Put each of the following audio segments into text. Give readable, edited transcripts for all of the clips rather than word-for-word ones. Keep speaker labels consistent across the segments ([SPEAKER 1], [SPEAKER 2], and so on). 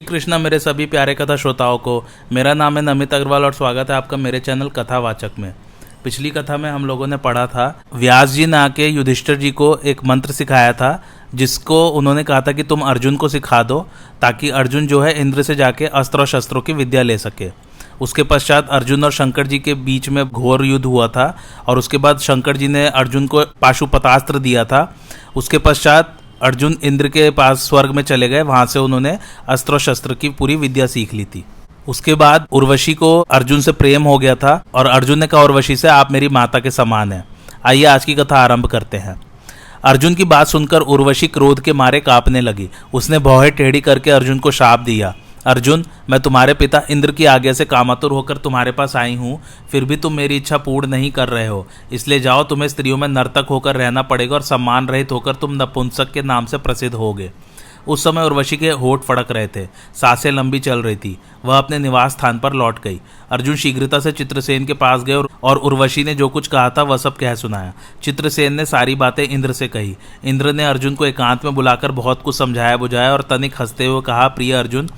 [SPEAKER 1] कृष्णा मेरे सभी प्यारे कथा श्रोताओं को, मेरा नाम है नमित अग्रवाल और स्वागत है आपका मेरे चैनल कथावाचक में। पिछली कथा में हम लोगों ने पढ़ा था, व्यास जी ने आके युधिष्ठिर जी को एक मंत्र सिखाया था, जिसको उन्होंने कहा था कि तुम अर्जुन को सिखा दो ताकि अर्जुन जो है इंद्र से जाके अस्त्र और शस्त्रों की विद्या ले सके। उसके पश्चात अर्जुन और शंकर जी के बीच में घोर युद्ध हुआ था और उसके बाद शंकर जी ने अर्जुन को पाशुपतास्त्र दिया था। उसके पश्चात अर्जुन इंद्र के पास स्वर्ग में चले गए, वहां से उन्होंने अस्त्र और शस्त्र की पूरी विद्या सीख ली थी। उसके बाद उर्वशी को अर्जुन से प्रेम हो गया था और अर्जुन ने कहा उर्वशी से, आप मेरी माता के समान हैं। आइए आज की कथा आरंभ करते हैं। अर्जुन की बात सुनकर उर्वशी क्रोध के मारे कांपने लगी। उसने भौहें टेढ़ी करके अर्जुन को शाप दिया, अर्जुन, मैं तुम्हारे पिता इंद्र की आज्ञा से कामातुर होकर तुम्हारे पास आई हूँ, फिर भी तुम मेरी इच्छा पूर्ण नहीं कर रहे हो। इसलिए जाओ, तुम्हें स्त्रियों में नर्तक होकर रहना पड़ेगा और सम्मान रहित होकर तुम नपुंसक के नाम से प्रसिद्ध होगे। उस समय उर्वशी के होठ फड़क रहे थे, सांसें लंबी चल रही थी। वह अपने निवास स्थान पर लौट गई। अर्जुन शीघ्रता से चित्रसेन के पास गए और उर्वशी ने जो कुछ कहा था वह सब कह सुनाया। चित्रसेन ने सारी बातें इंद्र से कही। इंद्र ने अर्जुन को एकांत में बुलाकर बहुत कुछ समझाया बुझाया और तनिक हंसते हुए कहा, प्रिय अर्जुन,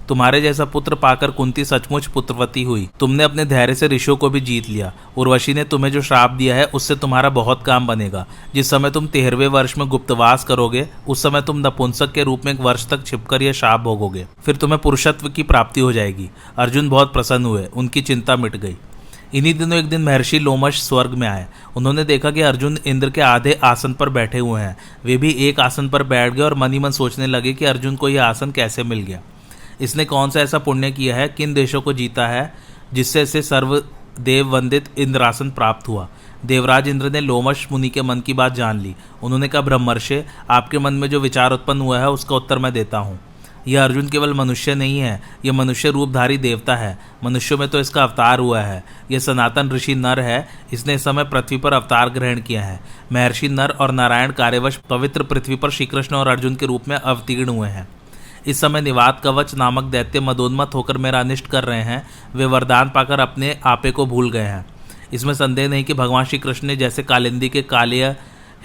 [SPEAKER 1] तुम्हारे जैसा पुत्र पाकर कुंती सचमुच पुत्रवती हुई। तुमने अपने धैर्य से ऋषियों को भी जीत लिया। उर्वशी ने तुम्हें जो श्राप दिया है उससे तुम्हारा बहुत काम बनेगा। जिस समय तुम 13वें वर्ष में गुप्तवास करोगे उस समय तुम नपुंसक के रूप में 1 वर्ष तक छिपकर यह श्राप भोगोगे, फिर तुम्हें पुरुषत्व की प्राप्ति हो जाएगी। अर्जुन बहुत प्रसन्न हुए, उनकी चिंता मिट गई। इन्हीं दिनों एक दिन महर्षि लोमश स्वर्ग में आए। उन्होंने देखा कि अर्जुन इंद्र के आधे आसन पर बैठे हुए हैं। वे भी एक आसन पर बैठ गए और मन ही मन सोचने लगे कि अर्जुन को यह आसन कैसे मिल गया, इसने कौन सा ऐसा पुण्य किया है, किन देशों को जीता है जिससे इसे सर्वदेव वंदित इंद्रासन प्राप्त हुआ। देवराज इंद्र ने लोमश मुनि के मन की बात जान ली। उन्होंने कहा, ब्रह्मर्षि, आपके मन में जो विचार उत्पन्न हुआ है उसका उत्तर मैं देता हूँ। यह अर्जुन केवल मनुष्य नहीं है, यह मनुष्य रूपधारी देवता है। मनुष्यों में तो इसका अवतार हुआ है। यह सनातन ऋषि नर है। इसने इस समय पृथ्वी पर अवतार ग्रहण किया है। महर्षि नर और नारायण कार्यवश पवित्र पृथ्वी पर श्री कृष्ण और अर्जुन के रूप में अवतीर्ण हुए हैं। इस समय निवात कवच नामक दैत्य मदोन्मत्त होकर मेरा अनिष्ट कर रहे हैं। वे वरदान पाकर अपने आपे को भूल गए हैं। इसमें संदेह नहीं कि भगवान श्री कृष्ण ने जैसे कालिंदी के कालिया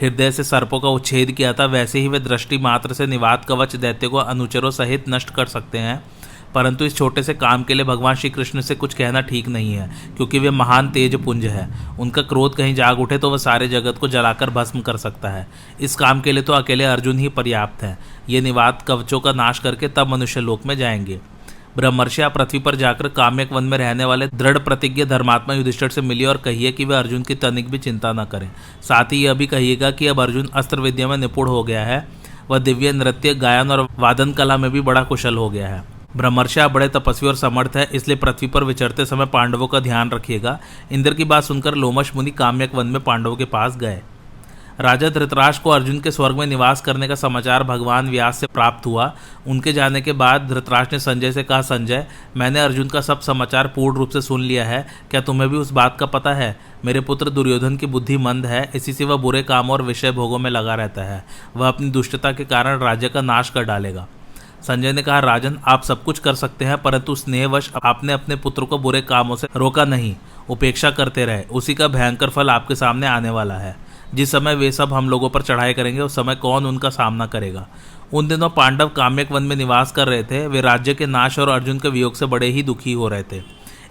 [SPEAKER 1] हृदय से सर्पों का उच्छेद किया था, वैसे ही वे दृष्टि मात्र से निवात कवच दैत्य को अनुचरों सहित नष्ट कर सकते हैं। परंतु इस छोटे से काम के लिए भगवान श्री कृष्ण से कुछ कहना ठीक नहीं है, क्योंकि वे महान तेज पुंज है। उनका क्रोध कहीं जाग उठे तो वह सारे जगत को जलाकर भस्म कर सकता है। इस काम के लिए तो अकेले अर्जुन ही पर्याप्त है। ये निवात कवचों का नाश करके तब मनुष्य लोक में जाएंगे। ब्रह्मर्षि, आप पृथ्वी पर जाकर काम्यक वन में रहने वाले दृढ़ प्रतिज्ञ धर्मात्मा युधिष्ठिर से मिलिए और कहिए कि वे अर्जुन की तनिक भी चिंता न करें। साथ ही यह भी कहिएगा कि अब अर्जुन अस्त्र विद्या में निपुण हो गया है। वह दिव्य नृत्य, गायन और वादन कला में भी बड़ा कुशल हो गया है। ब्रह्मर्षि, आप बड़े तपस्वी और समर्थ है, इसलिए पृथ्वी पर विचरते समय पांडवों का ध्यान रखिएगा। इंद्र की बात सुनकर लोमश मुनि काम्यक वन में पांडवों के पास गए। राजा धृतराष्ट्र को अर्जुन के स्वर्ग में निवास करने का समाचार भगवान व्यास से प्राप्त हुआ। उनके जाने के बाद धृतराष्ट्र ने संजय से कहा, संजय, मैंने अर्जुन का सब समाचार पूर्ण रूप से सुन लिया है। क्या तुम्हें भी उस बात का पता है? मेरे पुत्र दुर्योधन की बुद्धि मंद है, इसी से वह बुरे कामों और विषय भोगों में लगा रहता है। वह अपनी दुष्टता के कारण राज्य का नाश कर डालेगा। संजय ने कहा, राजन, आप सब कुछ कर सकते हैं, परंतु स्नेहवश आपने अपने पुत्र को बुरे कामों से रोका नहीं, उपेक्षा करते रहे। उसी का भयंकर फल आपके सामने आने वाला है। जिस समय वे सब हम लोगों पर चढ़ाई करेंगे उस समय कौन उनका सामना करेगा। उन दिनों पांडव काम्यक वन में निवास कर रहे थे। वे राज्य के नाश और अर्जुन के वियोग से बड़े ही दुखी हो रहे थे।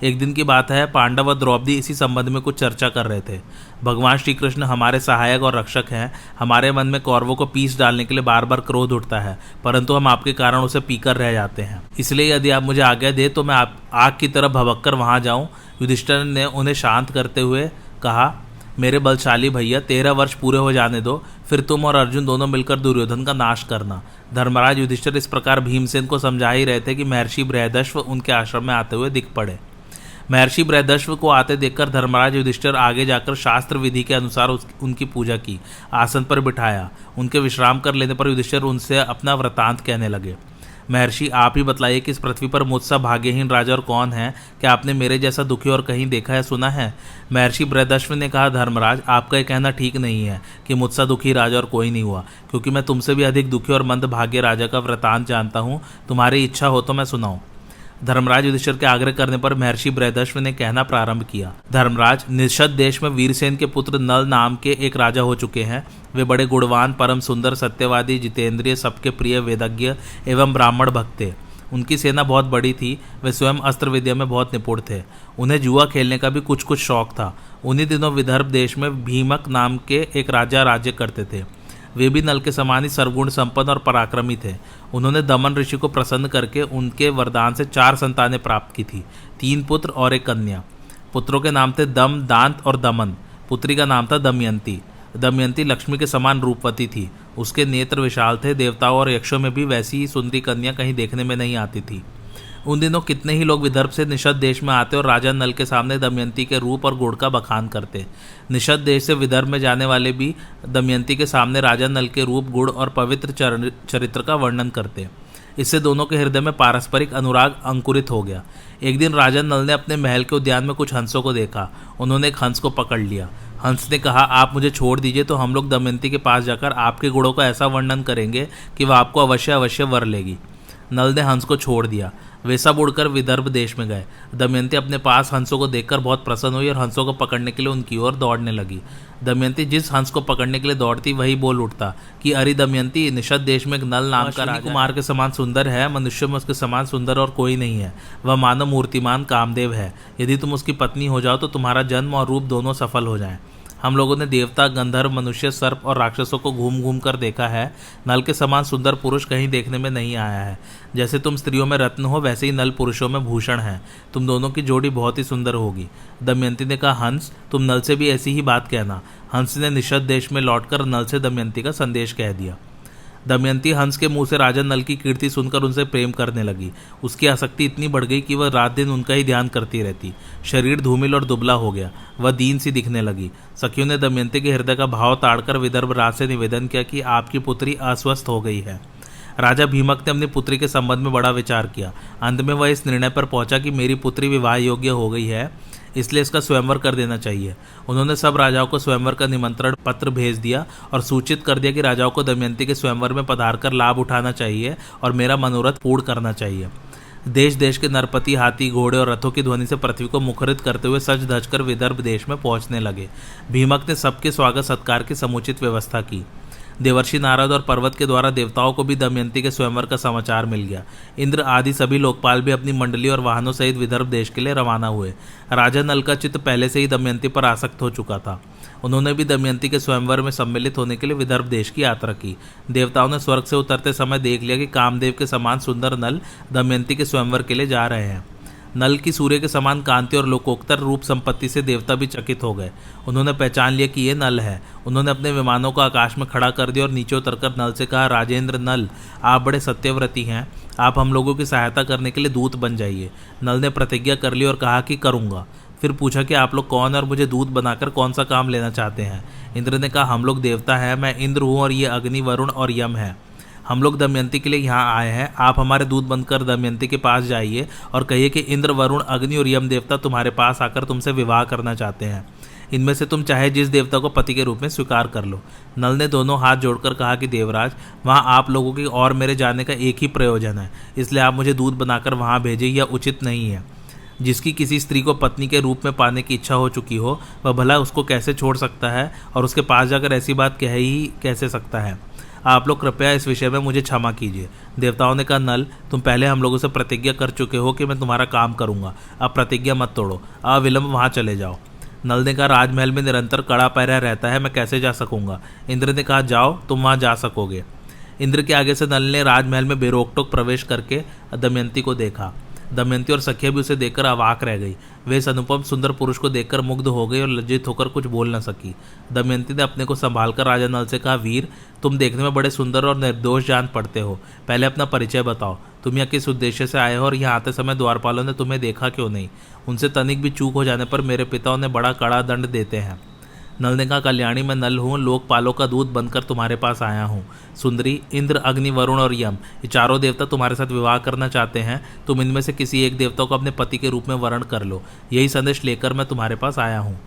[SPEAKER 1] एक दिन की बात है, पांडव और द्रौपदी इसी संबंध में कुछ चर्चा कर रहे थे। भगवान श्री कृष्ण हमारे सहायक और रक्षक हैं। हमारे मन में कौरवों को पीस डालने के लिए बार बार क्रोध उठता है, परंतु हम आपके कारण उसे पीकर रह जाते हैं। इसलिए यदि आप मुझे आज्ञा दे तो मैं आग की तरफ भबककर वहां जाऊं। युधिष्ठिर ने उन्हें शांत करते हुए कहा, मेरे बलशाली भैया, 13 वर्ष पूरे हो जाने दो, फिर तुम और अर्जुन दोनों मिलकर दुर्योधन का नाश करना। धर्मराज युधिष्ठिर इस प्रकार भीमसेन को समझा ही रहे थे कि महर्षि बृहदश्व उनके आश्रम में आते हुए दिख पड़े। महर्षि बृहदश्व को आते देखकर धर्मराज युधिष्ठिर आगे जाकर शास्त्र विधि के अनुसार उनकी पूजा की, आसन पर बिठाया। उनके विश्राम कर लेने पर युधिष्ठिर उनसे अपना वृतांत कहने लगे। महर्षि, आप ही बतलाइए कि इस पृथ्वी पर मुझसा भाग्यहीन राजा और कौन है? क्या आपने मेरे जैसा दुखी और कहीं देखा है, सुना है? महर्षि बृहदश्व ने कहा, धर्मराज, आपका यह कहना ठीक नहीं है कि मुझसा दुखी राजा और कोई नहीं हुआ, क्योंकि मैं तुमसे भी अधिक दुखी और मंद भाग्य राजा का वृतांत जानता हूँ। तुम्हारी इच्छा हो तो मैं सुनाऊं। धर्मराज युधिष्ठिर के आग्रह करने पर महर्षि बृहदश्व ने कहना प्रारंभ किया। धर्मराज, निषद देश में वीरसेन के पुत्र नल नाम के एक राजा हो चुके हैं। वे बड़े गुणवान, परम सुंदर, सत्यवादी, जितेंद्रिय, सबके प्रिय, वेदज्ञ एवं ब्राह्मण भक्त थे। उनकी सेना बहुत बड़ी थी। वे स्वयं अस्त्र विद्या में बहुत निपुण थे। उन्हें जुआ खेलने का भी कुछ कुछ शौक था। उन्हीं दिनों विदर्भ देश में भीमक नाम के एक राजा राज्य करते थे। वे भी नल के समान ही सर्वगुण संपन्न और पराक्रमी थे। उन्होंने दमन ऋषि को प्रसन्न करके उनके वरदान से 4 संतानें प्राप्त की थी, 3 पुत्र और 1 कन्या। पुत्रों के नाम थे दम, दांत और दमन। पुत्री का नाम था दमयंती। दमयंती लक्ष्मी के समान रूपवती थी। उसके नेत्र विशाल थे। देवताओं और यक्षों में भी वैसी ही सुंदरी कन्या कहीं देखने में नहीं आती थी। उन दिनों कितने ही लोग विदर्भ से निषद देश में आते और राजा नल के सामने दमयंती के रूप और गुण का बखान करते। निषद देश से विदर्भ में जाने वाले भी दमयंती के सामने राजा नल के रूप, गुण और पवित्र चरित्र का वर्णन करते। इससे दोनों के हृदय में पारस्परिक अनुराग अंकुरित हो गया। एक दिन राजा नल ने अपने महल के उद्यान में कुछ हंसों को देखा। उन्होंने एक हंस को पकड़ लिया। हंस ने कहा, आप मुझे छोड़ दीजिए तो हम लोग दमयंती के पास जाकर आपके गुणों का ऐसा वर्णन करेंगे कि वह आपको अवश्य अवश्य वर लेगी। नल ने हंस को छोड़ दिया। वे सब उड़कर विदर्भ देश में गए। दमयंती अपने पास हंसों को देखकर बहुत प्रसन्न हुई और हंसों को पकड़ने के लिए उनकी ओर दौड़ने लगी। दमयंती जिस हंस को पकड़ने के लिए दौड़ती वही बोल उठता कि अरे दमयंती, निषद देश में एक नल नाम का राजा कुमार के समान सुंदर है। मनुष्य में उसके समान सुंदर और कोई नहीं है। वह मानव मूर्तिमान कामदेव है। यदि तुम उसकी पत्नी हो जाओ तो तुम्हारा जन्म और रूप दोनों सफल हो जाएं। हम लोगों ने देवता, गंधर्व, मनुष्य, सर्प और राक्षसों को घूम घूम कर देखा है। नल के समान सुंदर पुरुष कहीं देखने में नहीं आया है। जैसे तुम स्त्रियों में रत्न हो, वैसे ही नल पुरुषों में भूषण है। तुम दोनों की जोड़ी बहुत ही सुंदर होगी। दमयंती ने कहा, हंस, तुम नल से भी ऐसी ही बात कहना। हंस ने निषद देश में लौटकर नल से दमयंती का संदेश कह दिया। दमयंती हंस के मुंह से राजा नल की कीर्ति सुनकर उनसे प्रेम करने लगी। उसकी आसक्ति इतनी बढ़ गई कि वह रात दिन उनका ही ध्यान करती रहती। शरीर धूमिल और दुबला हो गया। वह दीन सी दिखने लगी। सखियों ने दमयंती के हृदय का भाव ताड़कर विदर्भ राज से निवेदन किया कि आपकी पुत्री अस्वस्थ हो गई है। राजा भीमक ने अपनी पुत्री के संबंध में बड़ा विचार किया। अंत में वह इस निर्णय पर पहुंचा कि मेरी पुत्री विवाह योग्य हो गई है, इसलिए इसका स्वयंवर कर देना चाहिए। उन्होंने सब राजाओं को स्वयंवर का निमंत्रण पत्र भेज दिया और सूचित कर दिया कि राजाओं को दमयंती के स्वयंवर में पधारकर लाभ उठाना चाहिए और मेरा मनोरथ पूर्ण करना चाहिए। देश देश के नरपति हाथी, घोड़े और रथों की ध्वनि से पृथ्वी को मुखरित करते हुए सज धज कर विदर्भ देश में पहुंचने लगे। भीमक ने सबके स्वागत सत्कार की समुचित व्यवस्था की। देवर्षि नारद और पर्वत के द्वारा देवताओं को भी दमयंती के स्वयंवर का समाचार मिल गया। इंद्र आदि सभी लोकपाल भी अपनी मंडली और वाहनों सहित विदर्भ देश के लिए रवाना हुए। राजा नल का चित्त पहले से ही दमयंती पर आसक्त हो चुका था। उन्होंने भी दमयंती के स्वयंवर में सम्मिलित होने के लिए विदर्भ देश की यात्रा की। देवताओं ने स्वर्ग से उतरते समय देख लिया कि कामदेव के समान सुंदर नल दमयंती के स्वयंवर के लिए जा रहे हैं। नल की सूर्य के समान कांति और लोकोत्तर रूप संपत्ति से देवता भी चकित हो गए। उन्होंने पहचान लिया कि ये नल है। उन्होंने अपने विमानों को आकाश में खड़ा कर दिया और नीचे उतरकर नल से कहा, राजेंद्र नल, आप बड़े सत्यव्रती हैं। आप हम लोगों की सहायता करने के लिए दूत बन जाइए। नल ने प्रतिज्ञा कर ली और कहा कि करूँगा। फिर पूछा कि आप लोग कौन और मुझे दूत बनाकर कौन सा काम लेना चाहते हैं। इंद्र ने कहा, हम लोग देवता हैं। मैं इंद्र हूँ और ये अग्नि, वरुण और यम है। हम लोग दमयंती के लिए यहाँ आए हैं। आप हमारे दूत बनकर दमयंती के पास जाइए और कहिए कि इंद्र, वरुण, अग्नि और यम देवता तुम्हारे पास आकर तुमसे विवाह करना चाहते हैं। इनमें से तुम चाहे जिस देवता को पति के रूप में स्वीकार कर लो। नल ने दोनों हाथ जोड़कर कहा कि देवराज, वहाँ आप लोगों की और मेरे जाने का एक ही प्रयोजन है, इसलिए आप मुझे दूत बनाकर वहाँ भेजें। यह उचित नहीं है। जिसकी किसी स्त्री को पत्नी के रूप में पाने की इच्छा हो चुकी हो, वह भला उसको कैसे छोड़ सकता है और उसके पास जाकर ऐसी बात कह ही कैसे सकता है। आप लोग कृपया इस विषय में मुझे क्षमा कीजिए। देवताओं ने कहा, नल, तुम पहले हम लोगों से प्रतिज्ञा कर चुके हो कि मैं तुम्हारा काम करूंगा। अब प्रतिज्ञा मत तोड़ो। अविलंब वहाँ चले जाओ। नल ने कहा, राजमहल में निरंतर कड़ा पहरा रहता है, मैं कैसे जा सकूंगा। इंद्र ने कहा, जाओ, तुम वहाँ जा सकोगे। इंद्र के आगे से नल ने राजमहल में बेरोक टोक प्रवेश करके दमयंती को देखा। दमयंती और सखिया भी उसे देखकर अवाक रह गई। वे इस अनुपम सुंदर पुरुष को देखकर मुग्ध हो गई और लज्जित होकर कुछ बोल न सकी। दमयंती ने अपने को संभालकर राजा नल से कहा, वीर, तुम देखने में बड़े सुंदर और निर्दोष जान पड़ते हो। पहले अपना परिचय बताओ। तुम यहाँ किस उद्देश्य से आए हो और यहाँ आते समय द्वारपालों ने तुम्हें देखा क्यों नहीं। उनसे तनिक भी चूक हो जाने पर मेरे पिता उन्हें बड़ा कड़ा दंड देते हैं। नल ने कहा, कल्याणी, मैं नल हूँ, लोकपालों का दूत बनकर तुम्हारे पास आया हूँ। सुंदरी, इंद्र, अग्नि, वरुण और यम, ये चारों देवता तुम्हारे साथ विवाह करना चाहते हैं। तुम इनमें से किसी एक देवता को अपने पति के रूप में वर्ण कर लो। यही संदेश लेकर मैं तुम्हारे पास आया हूँ।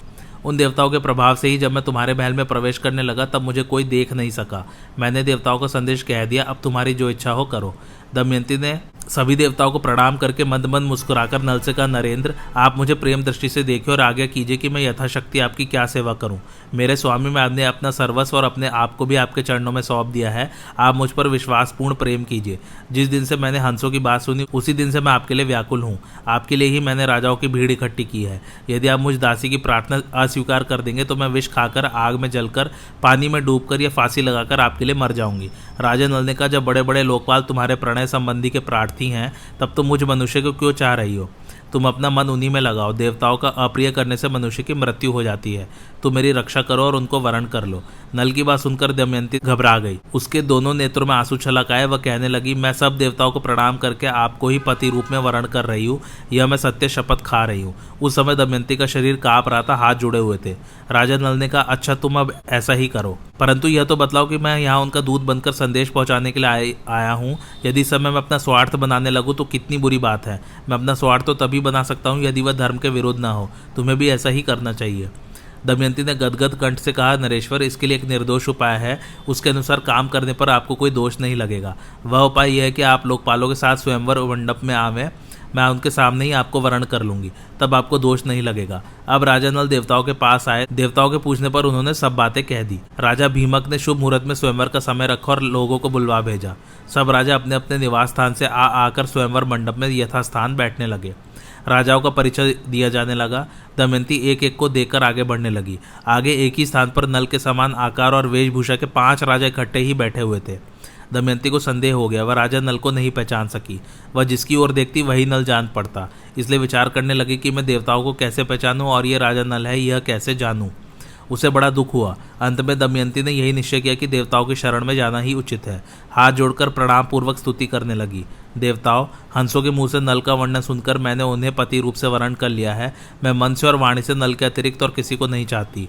[SPEAKER 1] उन देवताओं के प्रभाव से ही जब मैं तुम्हारे महल में प्रवेश करने लगा तब मुझे कोई देख नहीं सका। मैंने देवताओं का संदेश कह दिया। अब तुम्हारी जो इच्छा हो करो। दमयंती ने सभी देवताओं को प्रणाम करके मंद मंद मुस्कुराकर नल से कहा, नरेंद्र, आप मुझे प्रेम दृष्टि से देखिए और आज्ञा कीजिए कि मैं यथाशक्ति आपकी क्या सेवा करूं। मेरे स्वामी, मैंने अपना सर्वस्व और अपने आप को भी आपके चरणों में सौंप दिया है। आप मुझ पर विश्वासपूर्ण प्रेम कीजिए। जिस दिन से मैंने हंसों की बात सुनी उसी दिन से मैं आपके लिए व्याकुल हूँ। आपके लिए ही मैंने राजाओं की भीड़ इकट्ठी की है। यदि आप मुझ दासी की प्रार्थना अस्वीकार कर देंगे तो मैं विष खाकर, आग में जलकर, पानी में डूबकर या फांसी लगाकर आपके लिए मर जाऊंगी। राजा नल ने कहा, जब बड़े बड़े लोकपाल तुम्हारे प्रणय संबंधी के प्रार्थी हैं तब तुम मुझ मनुष्य को क्यों चाह रही हो? तुम अपना मन उन्हीं में लगाओ। देवताओं का अप्रिय करने से मनुष्य की मृत्यु हो जाती है। तुम मेरी रक्षा करो और उनको वरण कर लो। नल की बात सुनकर दमयंती घबरा गई। उसके दोनों नेत्रों में आंसू छलक आए। वह कहने लगी, मैं सब देवताओं को प्रणाम करके आपको ही पति रूप में वरण कर रही हूँ। यह मैं सत्य शपथ खा रही हूँ। उस समय दमयंती का शरीर कांप रहा था, हाथ जुड़े हुए थे। राजा नल ने कहा, अच्छा तुम अब ऐसा ही करो, परंतु यह तो बतलाओ कि मैं यहाँ उनका दूत बनकर संदेश पहुँचाने के लिए आया हूँ। यदि इस समय मैं अपना स्वार्थ बनाने लगूँ तो कितनी बुरी बात है। मैं अपना स्वार्थ तो तभी बना सकता हूँ यदि वह धर्म के विरुद्ध ना हो। तुम्हें भी ऐसा ही करना चाहिए। दमयंती ने गदगद कंठ से कहा, नरेश्वर, इसके लिए एक निर्दोष उपाय है। उसके अनुसार काम करने पर आपको कोई दोष नहीं लगेगा। वह उपाय यह है कि आप लोकपालों के साथ स्वयंवर मंडप में आवें। मैं उनके सामने ही आपको वरण कर लूंगी, तब आपको दोष नहीं लगेगा। अब राजा नल देवताओं के पास आए। देवताओं के पूछने पर उन्होंने सब बातें कह दी। राजा भीमक ने शुभ मुहूर्त में स्वयंवर का समय रखा और लोगों को बुलवा भेजा। सब राजा अपने अपने निवास स्थान से आकर स्वयंवर मंडप में यथास्थान बैठने लगे। राजाओं का परिचय दिया जाने लगा। दमयंती एक एक को देखकर आगे बढ़ने लगी। आगे एक ही स्थान पर नल के समान आकार और वेशभूषा के 5 राजा इकट्ठे ही बैठे हुए थे। दमयंती को संदेह हो गया। वह राजा नल को नहीं पहचान सकी। वह जिसकी ओर देखती वही नल जान पड़ता। इसलिए विचार करने लगी कि मैं देवताओं को कैसे पहचानूं और ये राजा नल है, यह कैसे जानूं। उसे बड़ा दुख हुआ। अंत में दमयंती ने यही निश्चय किया कि देवताओं की शरण में जाना ही उचित है। हाथ जोड़कर प्रणाम पूर्वक स्तुति करने लगी। देवताओं, हंसों के मुंह से नल का वर्णन सुनकर मैंने उन्हें पति रूप से वर्ण कर लिया है। मैं मन से और वाणी से नल के अतिरिक्त और किसी को नहीं चाहती।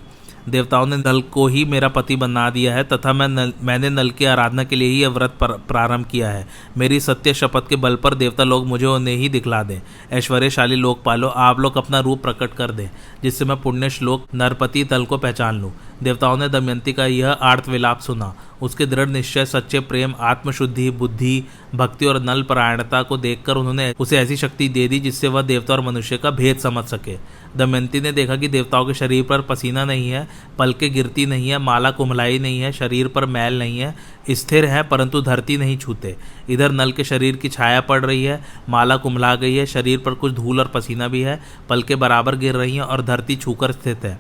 [SPEAKER 1] देवताओं ने नल को ही मेरा पति बना दिया है तथा मैंने नल की आराधना के लिए ही यह व्रत प्रारंभ किया है। मेरी सत्य शपथ के बल पर देवता लोग मुझे उन्हें ही दिखला दें। ऐश्वर्यशाली लोकपालों, आप लोग अपना रूप प्रकट कर दें, जिससे मैं पुण्य श्लोक नरपति तल को पहचान लूँ। देवताओं ने दमयंती का यह आर्त विलाप सुना। उसके दृढ़ निश्चय, सच्चे प्रेम, आत्मशुद्धि, बुद्धि, भक्ति और नल परायणता को देखकर उन्होंने उसे ऐसी शक्ति दे दी जिससे वह देवता और मनुष्य का भेद समझ सके। दमयंती ने देखा कि देवताओं के शरीर पर पसीना नहीं है, पलकें गिरती नहीं है, माला कुम्हलाई नहीं है, शरीर पर मैल नहीं है, स्थिर है परंतु धरती नहीं छूते। इधर नल के शरीर की छाया पड़ रही है, माला कुम्हला गई है, शरीर पर कुछ धूल और पसीना भी है, पलकें बराबर गिर रही हैं और धरती छूकर स्थित है।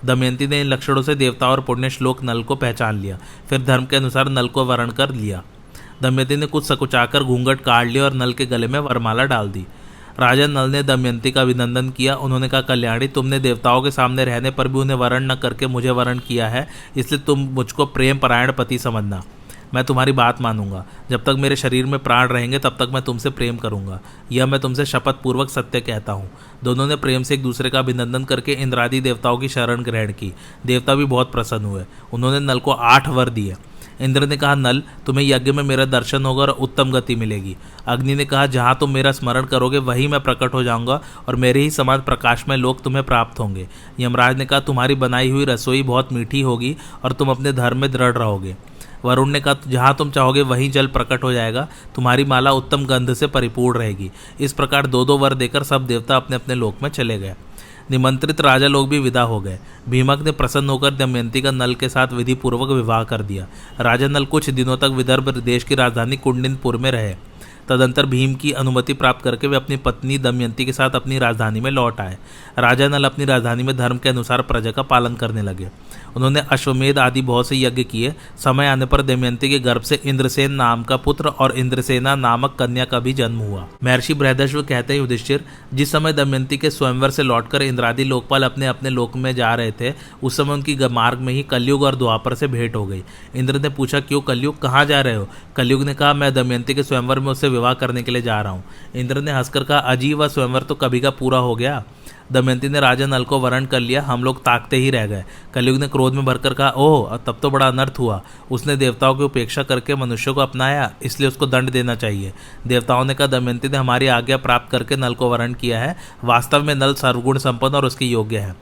[SPEAKER 1] दमयंती ने इन लक्षणों से देवता और पुण्य श्लोक नल को पहचान लिया। फिर धर्म के अनुसार नल को वरण कर लिया। दमयंती ने कुछ सकुचाकर घूंघट काट लिया और नल के गले में वरमाला डाल दी। राजा नल ने दमयंती का अभिनंदन किया। उन्होंने कहा, कल्याणी, तुमने देवताओं के सामने रहने पर भी उन्हें वरण न करके मुझे वरण किया है, इसलिए तुम मुझको प्रेम परायण पति समझना। मैं तुम्हारी बात मानूंगा। जब तक मेरे शरीर में प्राण रहेंगे तब तक मैं तुमसे प्रेम करूंगा। यह मैं तुमसे शपथ पूर्वक सत्य कहता हूँ। दोनों ने प्रेम से एक दूसरे का अभिनंदन करके इंद्रादि देवताओं की शरण ग्रहण की। देवता भी बहुत प्रसन्न हुए। उन्होंने नल को 8 वर दिए। इंद्र ने कहा, नल, तुम्हें यज्ञ में मेरा दर्शन होगा और उत्तम गति मिलेगी। अग्नि ने कहा, जहाँ तुम मेरा स्मरण करोगे वहीं मैं प्रकट हो जाऊंगा और मेरे ही समान प्रकाशमय लोक तुम्हें प्राप्त होंगे। यमराज ने कहा, तुम्हारी बनाई हुई रसोई बहुत मीठी होगी और तुम अपने धर्म में दृढ़ रहोगे। वरुण ने कहा, जहाँ तुम चाहोगे वहीं जल प्रकट हो जाएगा। तुम्हारी माला उत्तम गंध से परिपूर्ण रहेगी। इस प्रकार 2-2 वर देकर सब देवता अपने अपने लोक में चले गए। निमंत्रित राजा लोग भी विदा हो गए। भीमक ने प्रसन्न होकर दमयंती का नल के साथ विधि पूर्वक विवाह कर दिया। राजा नल कुछ दिनों तक विदर्भ देश की राजधानी कुंडिनपुर में रहे। तदंतर भीम की अनुमति प्राप्त करके वे अपनी पत्नी दमयंती के साथ अपनी राजधानी में लौट आए। राजा नल अपनी राजधानी में धर्म के अनुसार प्रजा का पालन करने लगे। उन्होंने अश्वमेध आदि बहुत से यज्ञ किए। समय आने पर दमयंती के गर्भ से इंद्रसेन नाम का पुत्र और इंद्रसेना नामक कन्या का भी जन्म हुआ। महर्षि बृहदश्व कहते हैं, युधिष्ठिर, जिस समय दमयंती के स्वयंवर से लौटकर इंद्रादि लोकपाल अपने अपने लोक में जा रहे थे, उस समय उनकी मार्ग में ही कलयुग और द्वापर से भेंट हो गई। इंद्र ने पूछा, क्यों कलयुग, कहाँ जा रहे हो? कलयुग ने कहा, मैं दमयंती के स्वयंवर में उससे विवाह करने के लिए जा रहा हूँ। इंद्र ने हंसकर कहा, अजी, वह स्वयंवर तो कभी का पूरा हो गया। दमयंती ने राजा नल को वरण कर लिया। हम लोग ताकते ही रह गए। कलयुग ने क्रोध में भरकर कहा, ओह, तब तो बड़ा अनर्थ हुआ। उसने देवताओं की उपेक्षा करके मनुष्यों को अपनाया, इसलिए उसको दंड देना चाहिए। देवताओं ने कहा, दमयंती ने हमारी आज्ञा प्राप्त करके नल को वरण किया है। वास्तव में नल सर्वगुण संपन्न और उसके योग्य है।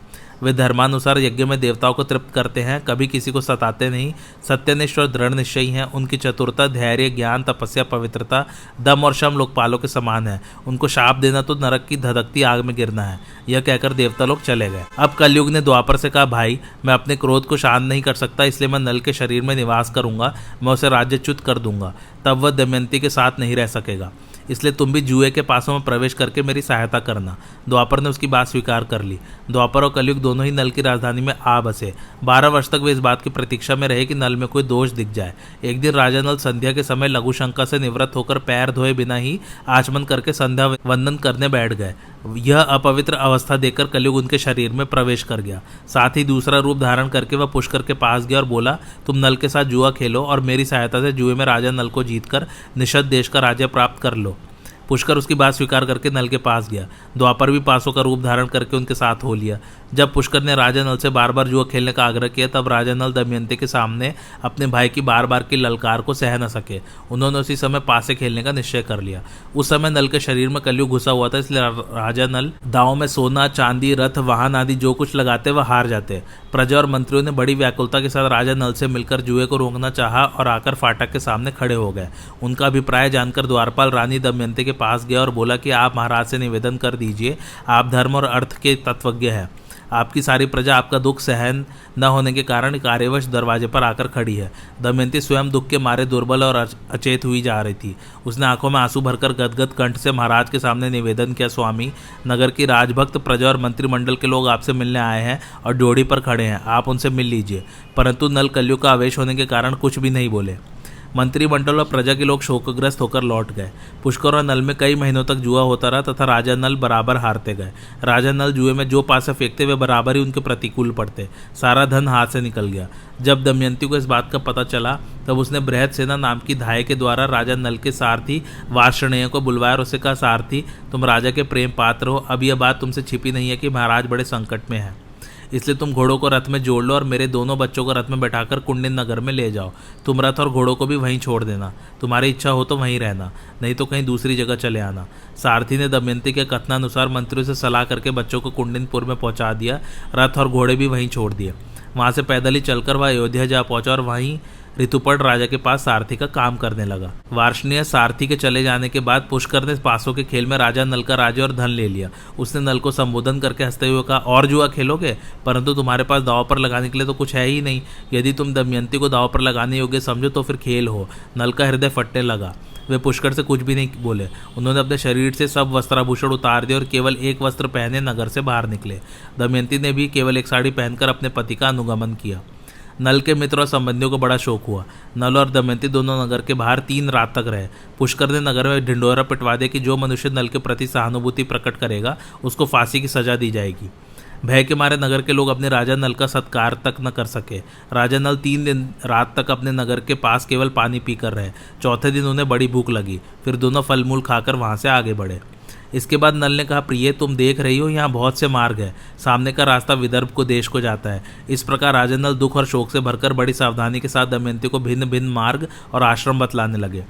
[SPEAKER 1] वे धर्मानुसार यज्ञ में देवताओं को तृप्त करते हैं, कभी किसी को सताते नहीं, सत्यनिष्ठ और दृढ़ निश्चयी हैं। उनकी चतुरता, धैर्य, ज्ञान, तपस्या, पवित्रता, दम और शम लोकपालों के समान है। उनको शाप देना तो नरक की धधकती आग में गिरना है। यह कहकर देवता लोग चले गए। अब कलयुग ने द्वापर से कहा, भाई मैं अपने क्रोध को शांत नहीं कर सकता, इसलिए मैं नल के शरीर में निवास करूंगा, मैं उसे राज्यच्युत कर दूंगा, तब वह दमयंती के साथ नहीं रह सकेगा। इसलिए तुम भी जुए के पासों में प्रवेश करके मेरी सहायता करना। द्वापर ने उसकी बात स्वीकार कर ली। द्वापर और कलयुग दोनों ही नल की राजधानी में आ बसे। 12 वर्ष तक वे इस बात की प्रतीक्षा में रहे कि नल में कोई दोष दिख जाए। एक दिन राजा नल संध्या के समय लघु शंका से निवृत्त होकर पैर धोए बिना ही आचमन करके संध्या वंदन करने बैठ गए। यह अपवित्र अवस्था देखकर कलयुग उनके शरीर में प्रवेश कर गया। साथ ही दूसरा रूप धारण करके वह पुष्कर के पास गया और बोला, तुम नल के साथ जुआ खेलो और मेरी सहायता से जुए में राजा नल को जीतकर निषद देश का राज्य प्राप्त कर लो। पुष्कर उसकी बात स्वीकार करके नल के पास गया। द्वापर भी पासों का रूप धारण करके उनके साथ हो लिया। जब पुष्कर ने राजा नल से बार बार जुआ खेलने का आग्रह किया, तब राजा नल दमयंती के सामने अपने भाई की बार बार की ललकार को सह न सके। उन्होंने उसी समय पासे खेलने का निश्चय कर लिया। उस समय नल के शरीर में कलयुग घुसा हुआ था, इसलिए राजा नल दांव में सोना, चांदी, रथ, वाहन आदि जो कुछ लगाते वह हार जाते। प्रजा और मंत्रियों ने बड़ी व्याकुलता के साथ राजा नल से मिलकर जुए को रोकना चाहा और आकर फाटक के सामने खड़े हो गए। उनका अभिप्राय जानकर द्वारपाल रानी दमयंती के पास गया और बोला कि आप महाराज से निवेदन कर दीजिए, आप धर्म और अर्थ के तत्वज्ञ हैं। आपकी सारी प्रजा आपका दुख सहन न होने के कारण कार्यवश दरवाजे पर आकर खड़ी है। दमयंती स्वयं दुख के मारे दुर्बल और अचेत हुई जा रही थी। उसने आंखों में आंसू भरकर गदगद कंठ से महाराज के सामने निवेदन किया, स्वामी, नगर की राजभक्त प्रजा और मंत्रिमंडल के लोग आपसे मिलने आए हैं और ड्योढ़ी पर खड़े हैं, आप उनसे मिल लीजिए। परंतु नल कलयुग का आवेश होने के कारण कुछ भी नहीं बोले। मंत्रिमंडल और प्रजा के लोग शोकग्रस्त होकर लौट गए। पुष्कर और नल में कई महीनों तक जुआ होता रहा तथा राजा नल बराबर हारते गए। राजा नल जुए में जो पासे फेंकते वे बराबर ही उनके प्रतिकूल पड़ते। सारा धन हाथ से निकल गया। जब दमयंती को इस बात का पता चला, तब उसने बृहदसेना नाम की धाय के द्वारा राजा नल के सारथी वार्ष्णेय को बुलवाया और उसे कहा, सारथी, तुम राजा के प्रेम पात्र हो। अब यह बात तुमसे छिपी नहीं है कि महाराज बड़े संकट में है, इसलिए तुम घोड़ों को रथ में जोड़ लो और मेरे दोनों बच्चों को रथ में बैठाकर कुंडिन नगर में ले जाओ। तुम रथ और घोड़ों को भी वहीं छोड़ देना। तुम्हारी इच्छा हो तो वहीं रहना, नहीं तो कहीं दूसरी जगह चले आना। सारथी ने दमयंती के कथनानुसार मंत्रियों से सलाह करके बच्चों को कुंडिनपुर में पहुंचा दिया। रथ और घोड़े भी वहीं छोड़ दिए। वहां से पैदल ही चलकर वह अयोध्या जा पहुंचा और वहीं ऋतुपर्ण राजा के पास सारथी का काम करने लगा। वार्ष्णेय सारथी के चले जाने के बाद पुष्कर ने पासों के खेल में राजा नल का राज्य और धन ले लिया। उसने नल को संबोधन करके हंसते हुए कहा, और जुआ खेलोगे? परंतु तुम्हारे पास दांव पर लगाने के लिए तो कुछ है ही नहीं। यदि तुम दमयंती को दांव पर लगाने योग्य समझो तो फिर खेल हो। नल का हृदय फटने लगा। वे पुष्कर से कुछ भी नहीं बोले। उन्होंने अपने शरीर से सब वस्त्राभूषण उतार दिए और केवल एक वस्त्र पहने नगर से बाहर निकले। दमयंती ने भी केवल एक साड़ी पहनकर अपने पति का अनुगमन किया। नल के मित्र और संबंधियों को बड़ा शोक हुआ। नल और दमयंती दोनों नगर के बाहर 3 रात तक रहे। पुष्कर ने नगर में ढिंडोरा पिटवा दिया कि जो मनुष्य नल के प्रति सहानुभूति प्रकट करेगा उसको फांसी की सजा दी जाएगी। भय के मारे नगर के लोग अपने राजा नल का सत्कार तक न कर सके। राजा नल 3 दिन रात तक अपने नगर के पास केवल पानी पीकर रहे। चौथे दिन उन्हें बड़ी भूख लगी। फिर दोनों फल मूल खाकर वहां से आगे बढ़े। इसके बाद नल ने कहा, प्रिय, तुम देख रही हो यहाँ बहुत से मार्ग है। सामने का रास्ता विदर्भ को देश को जाता है। इस प्रकार राजा नल दुख और शोक से भरकर बड़ी सावधानी के साथ दमयंती को भिन्न भिन्न मार्ग और आश्रम बतलाने लगे।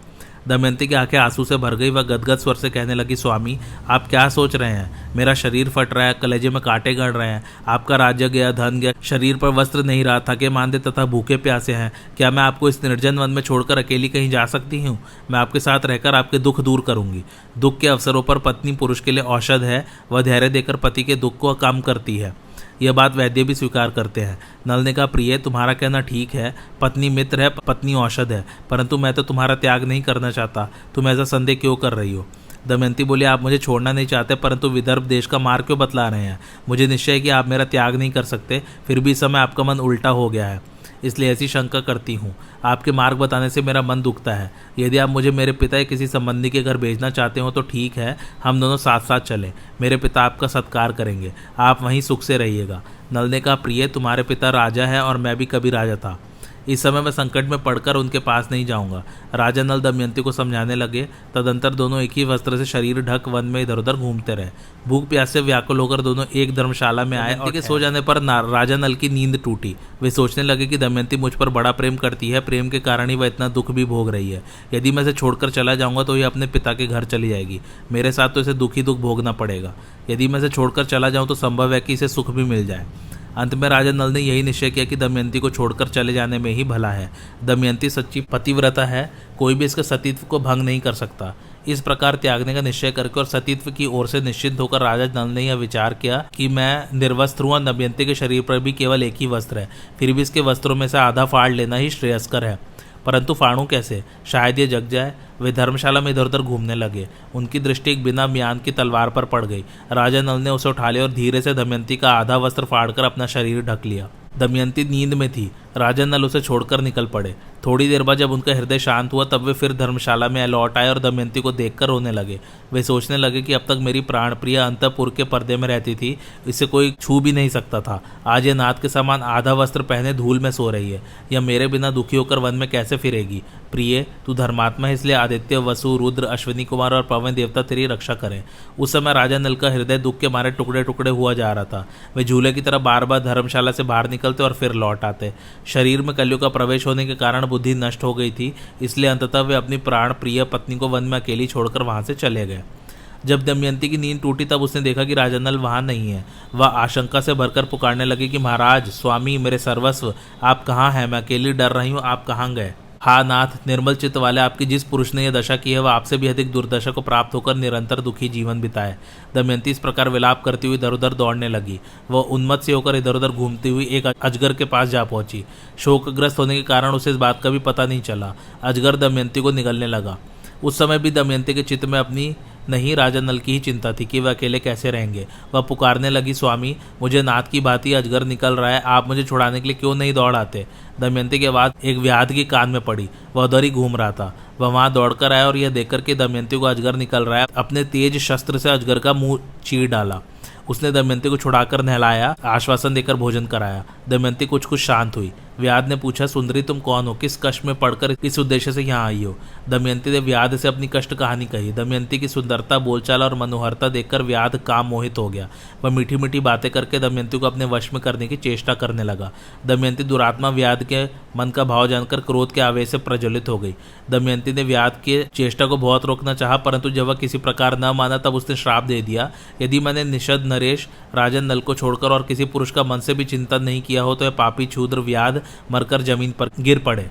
[SPEAKER 1] दमयंती की आंखें आंसू से भर गई। वह गदगद स्वर से कहने लगी, स्वामी, आप क्या सोच रहे हैं? मेरा शरीर फट रहा है, कलेजे में कांटे गड़ रहे हैं। आपका राज्य गया, धन गया, शरीर पर वस्त्र नहीं रहा, थके मांदे तथा भूखे प्यासे हैं। क्या मैं आपको इस निर्जन वन में छोड़कर अकेली कहीं जा सकती हूँ? मैं आपके साथ रहकर आपके दुख दूर करूंगी। दुख के अवसरों पर पत्नी पुरुष के लिए औषध है। वह धैर्य देकर पति के दुख को कम करती है। यह बात वैद्य भी स्वीकार करते हैं। नल ने कहा, प्रिय, तुम्हारा कहना ठीक है। पत्नी मित्र है, पत्नी औषध है, परंतु मैं तो तुम्हारा त्याग नहीं करना चाहता। तुम ऐसा संदेह क्यों कर रही हो? दमयंती बोली, आप मुझे छोड़ना नहीं चाहते, परंतु विदर्भ देश का मार्ग क्यों बतला रहे हैं? मुझे निश्चय है कि आप मेरा त्याग नहीं कर सकते, फिर भी इस समय आपका मन उल्टा हो गया है, इसलिए ऐसी शंका करती हूँ। आपके मार्ग बताने से मेरा मन दुखता है। यदि आप मुझे मेरे पिता या किसी संबंधी के घर भेजना चाहते हो तो ठीक है, हम दोनों साथ साथ चलें। मेरे पिता आपका सत्कार करेंगे, आप वहीं सुख से रहिएगा। नल ने कहा, प्रिय, तुम्हारे पिता राजा है और मैं भी कभी राजा था। इस समय मैं संकट में पड़कर उनके पास नहीं जाऊंगा। राजा नल दमयंती को समझाने लगे। तदंतर दोनों एक ही वस्त्र से शरीर ढक वन में इधर उधर घूमते रहे। भूख प्यास से व्याकुल होकर दोनों एक धर्मशाला में आए और सो जाने पर राजा नल की नींद टूटी। वे सोचने लगे कि दमयंती मुझ पर बड़ा प्रेम करती है, प्रेम के कारण ही वह इतना दुख भी भोग रही है। यदि मैं इसे छोड़कर चला जाऊंगा तो ये अपने पिता के घर चली जाएगी। मेरे साथ तो इसे दुख ही दुख भोगना पड़ेगा। यदि मैं इसे छोड़कर चला जाऊं तो संभव है कि इसे सुख भी मिल जाए। अंत में राजा नल ने यही निश्चय किया कि दमयंती को छोड़कर चले जाने में ही भला है। दमयंती सच्ची पतिव्रता है, कोई भी इसके सतीत्व को भंग नहीं कर सकता। इस प्रकार त्यागने का निश्चय करके और सतीत्व की ओर से निश्चिंत होकर राजा नल ने यह विचार किया कि मैं निर्वस्त्र हूँ और दमयंती के शरीर पर भी केवल एक ही वस्त्र है, फिर भी इसके वस्त्रों में से आधा फाड़ लेना ही श्रेयस्कर है। परंतु फाड़ूं कैसे? शायद ये जग जाए। वे धर्मशाला में इधर उधर घूमने लगे। उनकी दृष्टि एक बिना म्यान की तलवार पर पड़ गई। राजा नल ने उसे उठा लिया और धीरे से दमयंती का आधा वस्त्र फाड़कर अपना शरीर ढक लिया। दमयंती नींद में थी। राजा नल उसे छोड़कर निकल पड़े। थोड़ी देर बाद जब उनका हृदय शांत हुआ तब वे फिर धर्मशाला में लौट आए और दमयंती को देखकर रोने लगे। वे सोचने लगे कि अब तक मेरी प्राण प्रिय अंतःपुर के पर्दे में रहती थी, इसे कोई छू भी नहीं सकता था। आज ये नाथ के समान आधा वस्त्र पहने धूल में सो रही है। यह मेरे बिना दुखी होकर वन में कैसे फिरेगी? प्रिय, तू धर्मात्मा है, इसलिए आदित्य, वसु, रुद्र, अश्विनी कुमार और पवन देवता तेरी रक्षा करें। उस समय राजा नल का हृदय दुख के मारे टुकड़े टुकड़े हुआ जा रहा था। वे झूले की तरह बार बार धर्मशाला से बाहर निकलते और फिर लौट आते। शरीर में कलयुग का प्रवेश होने के कारण बुद्धि नष्ट हो गई थी, इसलिए अंततः वे अपनी प्राण प्रिय पत्नी को वन में अकेली छोड़कर वहां से चले गए। जब दमयंती की नींद टूटी तब उसने देखा कि राजा नल वहां नहीं है। वह आशंका से भरकर पुकारने लगी कि महाराज, स्वामी, मेरे सर्वस्व, आप कहाँ हैं? मैं अकेली डर रही हूँ, आप कहाँ गए? हा नाथ, निर्मल चित्त वाले, आपकी जिस पुरुष ने यह दशा की है वह आपसे भी अधिक दुर्दशा को प्राप्त होकर निरंतर दुखी जीवन बिताए। दमयंती इस प्रकार विलाप करती हुई इधर उधर दौड़ने लगी। वह उन्मत्त से होकर इधर उधर घूमती हुई एक अजगर के पास जा पहुंची। शोकग्रस्त होने के कारण उसे इस बात का भी पता नहीं चला। अजगर दमयंती को निगलने लगा। उस समय भी दमयंती के चित्त में अपनी नहीं, राजा नल की ही चिंता थी कि वह अकेले कैसे रहेंगे। वह पुकारने लगी, स्वामी, मुझे नाथ की भांति अजगर निकल रहा है, आप मुझे छुड़ाने के लिए क्यों नहीं दौड़ आते? दमयंती के बाद एक व्याध की कान में पड़ी। वह उधर ही घूम रहा था। वह वहां दौड़कर आया और यह देखकर कि दमयंती को अजगर निकल रहा है, अपने तेज शस्त्र से अजगर का मुंह चीर डाला। उसने दमयंती को छुड़ाकर नहलाया, आश्वासन देकर भोजन कराया। दमयंती कुछ कुछ शांत हुई। व्याध ने पूछा, सुंदरी, तुम कौन हो? किस कष्ट में पड़कर किस उद्देश्य से यहाँ आई हो? दमयंती ने व्याध से अपनी कष्ट कहानी कही। दमयंती की सुंदरता, बोलचाल और मनोहरता देखकर व्याध काम मोहित हो गया। वह मीठी मीठी बातें करके दमयंती को अपने वश में करने की चेष्टा करने लगा। दमयंती दुरात्मा व्याध के मन का भाव जानकर क्रोध के आवेश से प्रज्वलित हो गई। दमयंती ने व्याध के चेष्टा को बहुत रोकना चाहा, परंतु जब वह किसी प्रकार न माना तब उसने श्राप दे दिया, यदि मैंने निषद नरेश राजन नल को छोड़कर और किसी पुरुष का मन से भी चिंतन नहीं किया हो तो यह पापी क्षुद्र व्याध मरकर जमीन पर गिर पड़े।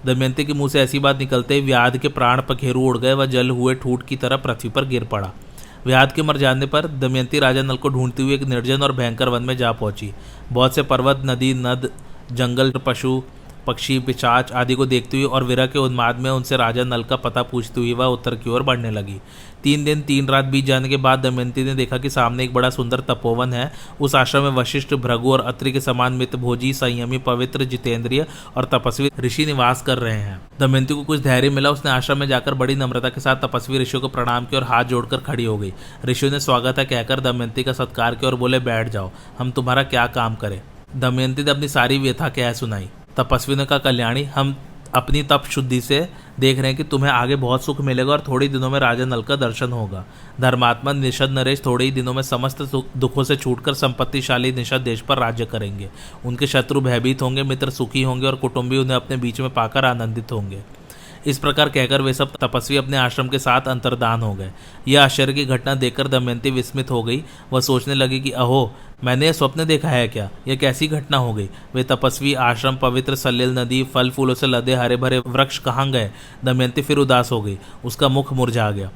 [SPEAKER 1] दमयंती के मुंह से ऐसी बात निकलते ही व्याध के प्राण पखेरु उड़ गए। वह जल हुए ठूठ की तरह पृथ्वी पर गिर पड़ा। व्याध के मर जाने पर दमयंती राजा नल को ढूंढती हुई एक निर्जन और भयंकर वन में जा पहुंची। बहुत से पर्वत, नदी, नद, जंगल, पशु, पक्षी, पिशाच आदि को देखती हुई और विरह के उन्माद में उनसे राजा नल का पता पूछती हुई वह उत्तर की ओर बढ़ने लगी। 3 दिन 3 रात बीत जाने के बाद दमयंती ने देखा कि सामने एक बड़ा सुंदर तपोवन है। उस आश्रम में वशिष्ठ, भृगु और अत्रि के समान मितभोजी, संयमी, पवित्र, जितेंद्रिय और तपस्वी ऋषि निवास कर रहे हैं। दमयंती को कुछ धैर्य मिला। उसने आश्रम में जाकर बड़ी नम्रता के साथ तपस्वी ऋषियों को प्रणाम किया और हाथ जोड़कर खड़ी हो गई। ऋषियों ने स्वागत है कहकर दमयंती का सत्कार किया और बोले, बैठ जाओ, हम तुम्हारा क्या काम करें? दमयंती ने अपनी सारी व्यथा कह सुनाई। तपस्वी ने कहा, कल्याणी, हम अपनी तप शुद्धि से देख रहे हैं कि तुम्हें आगे बहुत सुख मिलेगा और थोड़े दिनों में राजा नल का दर्शन होगा। धर्मात्मा निषद नरेश थोड़े ही दिनों में समस्त दुखों से छूटकर संपत्तिशाली निषद देश पर राज्य करेंगे। उनके शत्रु भयभीत होंगे, मित्र सुखी होंगे और कुटुंबी उन्हें अपने बीच में पाकर आनंदित होंगे। इस प्रकार कहकर वे सब तपस्वी अपने आश्रम के साथ अंतर्धान हो गए। यह आश्चर्य की घटना देखकर दमयंती विस्मित हो गई। वह सोचने लगी कि अहो, मैंने यह स्वप्न देखा है क्या? यह कैसी घटना हो गई? वे तपस्वी, आश्रम, पवित्र सलिल नदी, फल फूलों से लदे हरे भरे वृक्ष कहाँ गए? दमयंती फिर उदास हो गई। उसका मुख मुरझा गया।